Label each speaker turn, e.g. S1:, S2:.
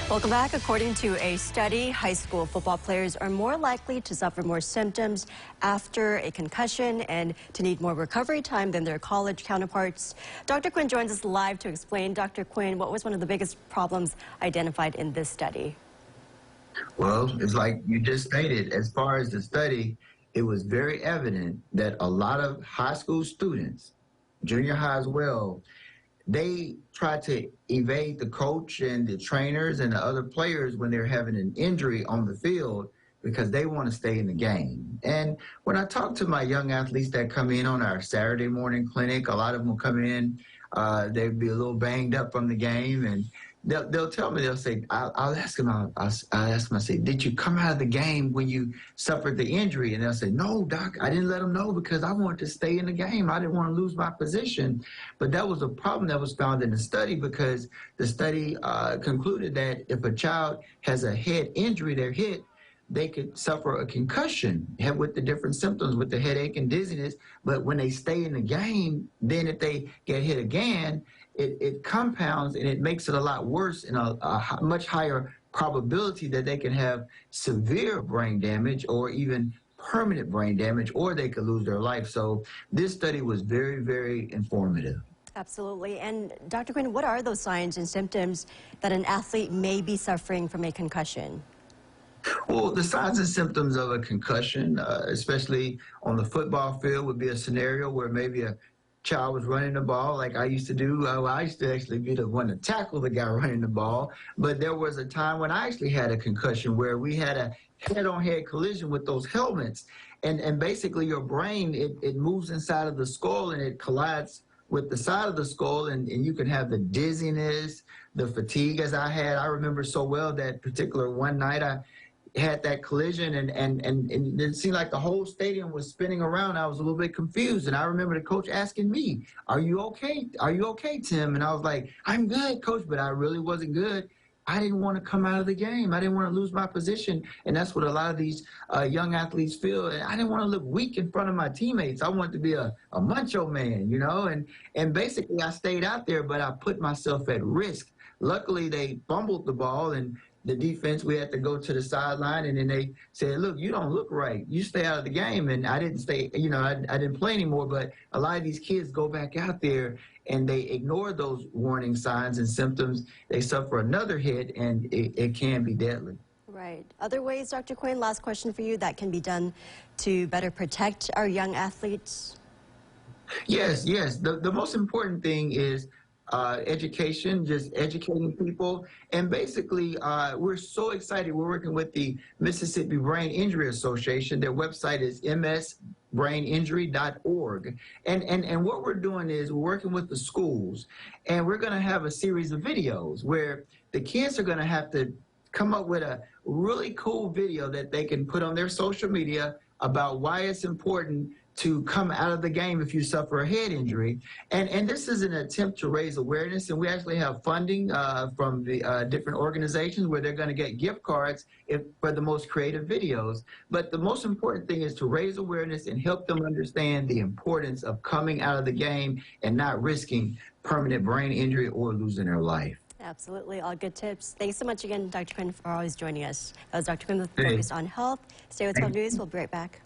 S1: Welcome back. According to a study, high school football players are more likely to suffer more symptoms after a concussion and to need more recovery time than their college counterparts. Dr. Quinn joins us live to explain. Dr. Quinn, what was one of the biggest problems identified in this study?
S2: Well, it's like you just stated, as far as the study, it was very evident that a lot of high school students, junior high as well, they try to evade the coach and the trainers and the other players when they're having an injury on the field because they want to stay in the game. And when I talk to my young athletes that come in on our Saturday morning clinic, a lot of them will come in, they'd be a little banged up from the game, and they'll tell me, they'll say, I'll ask them, I say, did you come out of the game when you suffered the injury? And they'll say, no, doc, I didn't let them know because I wanted to stay in the game. I didn't want to lose my position. But that was a problem that was found in the study because the study concluded that if a child has a head injury, their head, they could suffer a concussion with the different symptoms, with the headache and dizziness. But when they stay in the game, then if they get hit again, it compounds and it makes it a lot worse and a much higher probability that they can have severe brain damage or even permanent brain damage, or they could lose their life. So this study was very, very informative.
S1: Absolutely. And Dr. Quinn, what are those signs and symptoms that an athlete may be suffering from a concussion?
S2: Well, the signs and symptoms of a concussion, especially on the football field, would be a scenario where maybe a child was running the ball like I used to do. I used to actually be the one to tackle the guy running the ball. But there was a time when I actually had a concussion where we had a head-on-head collision with those helmets. And basically your brain, it moves inside of the skull and it collides with the side of the skull, and you can have the dizziness, the fatigue as I had. I remember so well that particular one night I had that collision and it seemed like the whole stadium was spinning around. I was a little bit confused, and I remember the coach asking me, are you okay? Are you okay, Tim? And I was like, I'm good, coach, but I really wasn't good. I didn't want to come out of the game. I didn't want to lose my position, and that's what a lot of these young athletes feel. And I didn't want to look weak in front of my teammates. I wanted to be a macho man, you know, and basically I stayed out there, but I put myself at risk. Luckily, they fumbled the ball, and the defense, we had to go to the sideline, and then they said, look, you don't look right. You stay out of the game. And I didn't stay, you know, I didn't play anymore, but a lot of these kids go back out there and they ignore those warning signs and symptoms. They suffer another hit, and it can be deadly.
S1: Right. Other ways, Dr. Quinn, last question for you, that can be done to better protect our young athletes?
S2: Yes. The most important thing is education, just educating people. And basically, we're so excited. We're working with the Mississippi Brain Injury Association. Their website is msbraininjury.org. And what we're doing is we're working with the schools, and we're going to have a series of videos where the kids are going to have to come up with a really cool video that they can put on their social media about why it's important to come out of the game if you suffer a head injury. And this is an attempt to raise awareness, and we actually have funding from the different organizations where they're going to get gift cards for the most creative videos. But the most important thing is to raise awareness and help them understand the importance of coming out of the game and not risking permanent brain injury or losing their life.
S1: Absolutely. All good tips. Thanks so much again, Dr. Quinn, for always joining us. That was Dr. Quinn with Focus on Health. Stay with 12 News. We'll be right back.